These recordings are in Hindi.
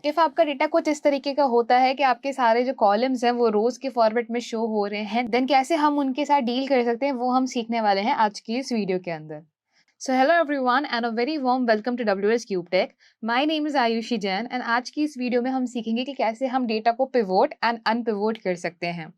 इफ आपका डेटा कुछ इस तरीके का होता है कि आपके सारे जो कॉलम्स हैं वो रोज के फॉर्मेट में शो हो रहे हैं, देन कैसे हम उनके साथ डील कर सकते हैं वो हम सीखने वाले हैं आज की इस वीडियो के अंदर। So hello everyone and a very warm welcome to WS Cube Tech. My name is Ayushi Jain and आज की इस वीडियो में हम सीखेंगे कि कैसे हम डेटा को पिवोट एंड अनपिवोट कर सकते हैं।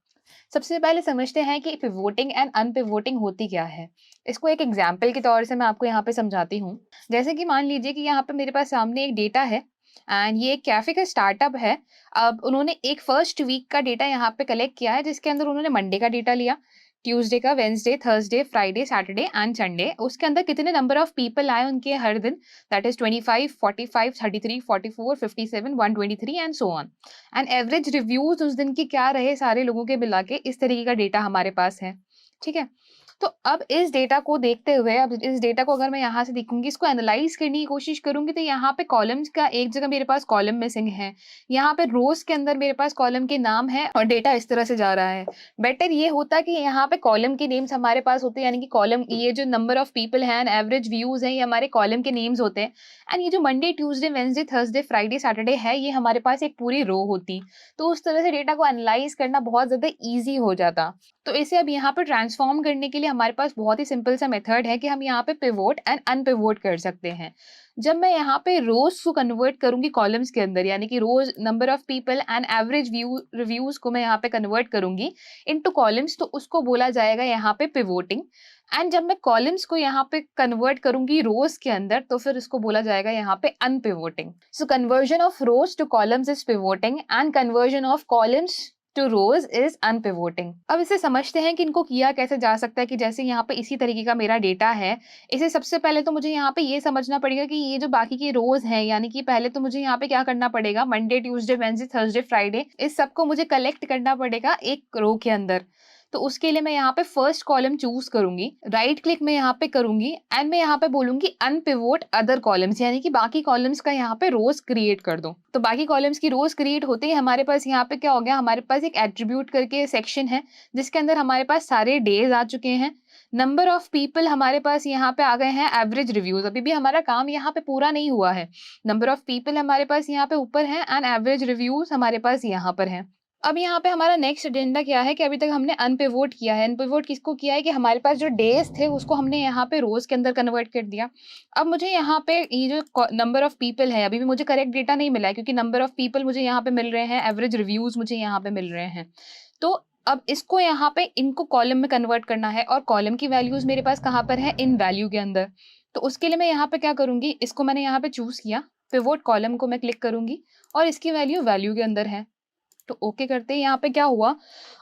सबसे पहले समझते हैं कि पिवोटिंग एंड अनपिवोटिंग होती क्या है। इसको एक एग्जांपल के तौर से मैं आपको यहाँ पे समझाती हूँ। जैसे कि मान लीजिए कि यहाँ पे मेरे पास सामने एक डेटा है एंड ये एक कैफे का स्टार्टअप है। अब उन्होंने एक फर्स्ट वीक का डेटा यहाँ पे कलेक्ट किया है जिसके अंदर उन्होंने मंडे का डेटा लिया, ट्यूसडे का, Wednesday, Thursday, Friday, Saturday and Sunday. उसके अंदर कितने नंबर ऑफ पीपल आए उनके हर दिन, that is 25, 45, 33, 44, 57, 123 and so on. And average reviews उस दिन के क्या रहे सारे लोगों के मिला के, इस तरीके का डेटा हमारे पास है। ठीक है। तो अब इस डेटा को देखते हुए, अब इस डेटा को अगर मैं यहाँ से देखूंगी, इसको एनालाइज करने की कोशिश करूंगी, तो यहाँ पे कॉलम्स का एक जगह मेरे पास कॉलम मिसिंग है। यहाँ पे रोज के अंदर मेरे पास कॉलम के नाम है और डेटा इस तरह से जा रहा है। बेटर ये होता कि यहाँ पे कॉलम के नेम्स हमारे पास होते हैं, यानी कि कॉलम, ये जो नंबर ऑफ पीपल है एंड एवरेज व्यूज है, ये हमारे कॉलम के नेम्स होते हैं। एंड ये जो Monday, Tuesday, Wednesday, Thursday, Friday, Saturday है, ये हमारे पास एक पूरी रो होती। तो उस तरह से डेटा को एनालाइज करना बहुत ज्यादा ईजी हो जाता। तो इसे अब यहाँ पर ट्रांसफॉर्म करने के लिए हमारे पास बहुत ही सिंपल सा मेथड है कि हम यहाँ पे पिवोट एंड अनपिवोट कर सकते हैं। जब मैं यहाँ पे रोज को कन्वर्ट करूंगी कॉलम्स के अंदर, यानी कि rows, number of people and average view reviews को मैं यहाँ पे कन्वर्ट करूंगी इनटू कॉलम्स, तो उसको बोला जाएगा यहाँ पे पिवोटिंग। एंड जब मैं कॉलम्स को यहाँ पे कन्वर्ट करूंगी रोज के अंदर, तो फिर इसको बोला जाएगा यहाँ पे unpivoting. So conversion of rows to columns is pivoting and conversion of columns to rows is unpivoting. अब इसे समझते हैं कि इनको किया कैसे जा सकता है। कि जैसे यहाँ पे इसी तरीके का मेरा डेटा है, इसे सबसे पहले तो मुझे यहाँ पे ये समझना पड़ेगा कि ये जो बाकी की रोज हैं, यानी कि पहले तो मुझे यहाँ पे क्या करना पड़ेगा, Monday, Tuesday, Wednesday, Thursday, Friday, इस सबको मुझे कलेक्ट करना पड़ेगा एक रो के अंदर। तो उसके लिए मैं यहाँ पे फर्स्ट कॉलम चूज करूंगी, राइट क्लिक में यहाँ पे करूंगी एंड मैं यहाँ पे बोलूंगी अनपिवोट अदर कॉलम्स, यानी कि बाकी कॉलम्स का यहाँ पे रोज क्रिएट कर दो। तो बाकी कॉलम्स की रोज क्रिएट होते ही हमारे पास यहाँ पे क्या हो गया, हमारे पास एक एट्रीब्यूट करके सेक्शन है जिसके अंदर हमारे पास सारे डेज आ चुके हैं। नंबर ऑफ पीपल हमारे पास यहाँ पे आ गए हैं, एवरेज रिव्यूज, अभी भी हमारा काम यहाँ पे पूरा नहीं हुआ है। नंबर ऑफ पीपल हमारे पास यहाँ पे ऊपर है एंड एवरेज रिव्यूज हमारे पास यहाँ पर है। अब यहाँ पे हमारा नेक्स्ट एजेंडा क्या है कि अभी तक हमने अनपिवोट किया है। अनपिवोट किसको किया है कि हमारे पास जो डेज थे उसको हमने यहाँ पे रोज के अंदर कन्वर्ट कर दिया। अब मुझे यहाँ पे ये जो नंबर ऑफ पीपल है, अभी भी मुझे करेक्ट डेटा नहीं मिला है क्योंकि नंबर ऑफ पीपल मुझे यहाँ पे मिल रहे हैं, एवरेज रिव्यूज मुझे यहाँ पे मिल रहे हैं। तो अब इसको यहाँ पे इनको कॉलम में कन्वर्ट करना है और कॉलम की वैल्यूज मेरे पास कहाँ पर है, इन वैल्यू के अंदर। तो उसके लिए मैं यहाँ पे क्या करूंगी, इसको मैंने यहाँ पे चूज किया, पिवोट कॉलम को मैं क्लिक करूंगी और इसकी वैल्यू के अंदर है। तो ओके करते हैं। यहाँ पे क्या हुआ,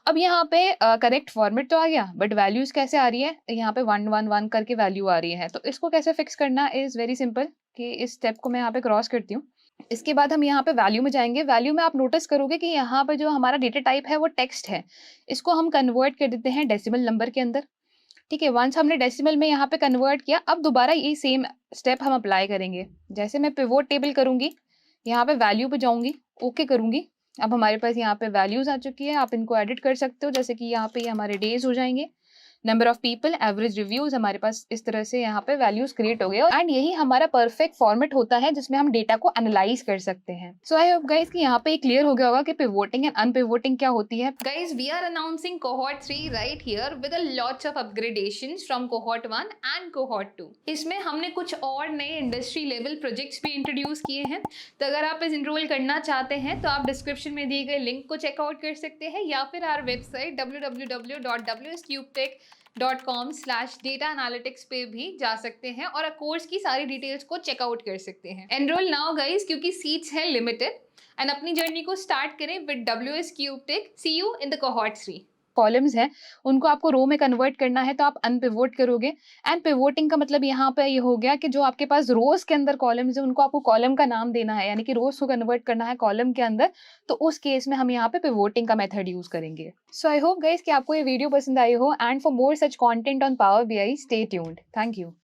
अब यहाँ पे करेक्ट फॉर्मेट तो आ गया, बट वैल्यूज कैसे आ रही है, यहाँ पे 111 करके वैल्यू आ रही है। तो इसको कैसे फिक्स करना इज वेरी सिंपल, कि इस स्टेप को मैं यहाँ पे क्रॉस करती हूँ। इसके बाद हम यहाँ पे वैल्यू में जाएंगे। वैल्यू में आप नोटिस करोगे कि यहाँ पे जो हमारा डेटा टाइप है वो टेक्स्ट है। इसको हम कन्वर्ट कर देते हैं डेसिमल नंबर के अंदर। ठीक है, वंस हमने डेसिमल में यहाँ पे कन्वर्ट किया, अब दोबारा ये सेम स्टेप हम अप्लाई करेंगे। जैसे मैं पिवोट टेबल करूंगी, यहाँ पे वैल्यू पे जाऊंगी, ओके करूंगी। अब हमारे पास यहाँ पे वैल्यूज आ चुकी है, आप इनको एडिट कर सकते हो। जैसे कि यहाँ पे ये हमारे डेज हो जाएंगे, number of people, average reviews, हमारे पास इस तरह से यहाँ पे वैल्यूज क्रिएट हो गए। एंड यही हमारा परफेक्ट फॉर्मेट होता है जिसमें हम डेटा को एनालाइज कर सकते हैं। सो आई होप गाइस कि यहाँ पे क्लियर हो गया होगा कि पिवोटिंग एंड अनपिवोटिंग क्या होती है। Guys, we are announcing cohort 3 right here with a lots of upgradations from cohort 1 and cohort 2। इसमें हमने कुछ और नए इंडस्ट्री लेवल प्रोजेक्ट्स भी इंट्रोड्यूस किए हैं। तो अगर आप इस इनरोल करना चाहते हैं तो आप डिस्क्रिप्शन में दिए गए लिंक को चेकआउट कर सकते हैं, या फिर आवर वेबसाइट www.wscubetech.com/data analytics पे भी जा सकते हैं और कोर्स की सारी डिटेल्स को चेकआउट कर सकते हैं। एनरोल नाउ गाइस, क्योंकि सीट्स हैं लिमिटेड। एंड अपनी जर्नी को स्टार्ट करें with WS Cube Tech. See you in the cohort 3। Columns हैं उनको आपको रो में कन्वर्ट करना है, तो आप अनपिवोट करोगे। एंड पिवोटिंग का मतलब यहाँ पे ये हो गया कि जो आपके पास रोज के अंदर कॉलम्स है उनको आपको कॉलम का नाम देना है, यानी कि रोज को कन्वर्ट करना है कॉलम के अंदर। तो उस केस में हम यहाँ पे पिवोटिंग का मेथड यूज करेंगे। सो आई होप गाइस कि आपको ये वीडियो पसंद आई हो, and for more such content on power BI stay tuned. Thank you.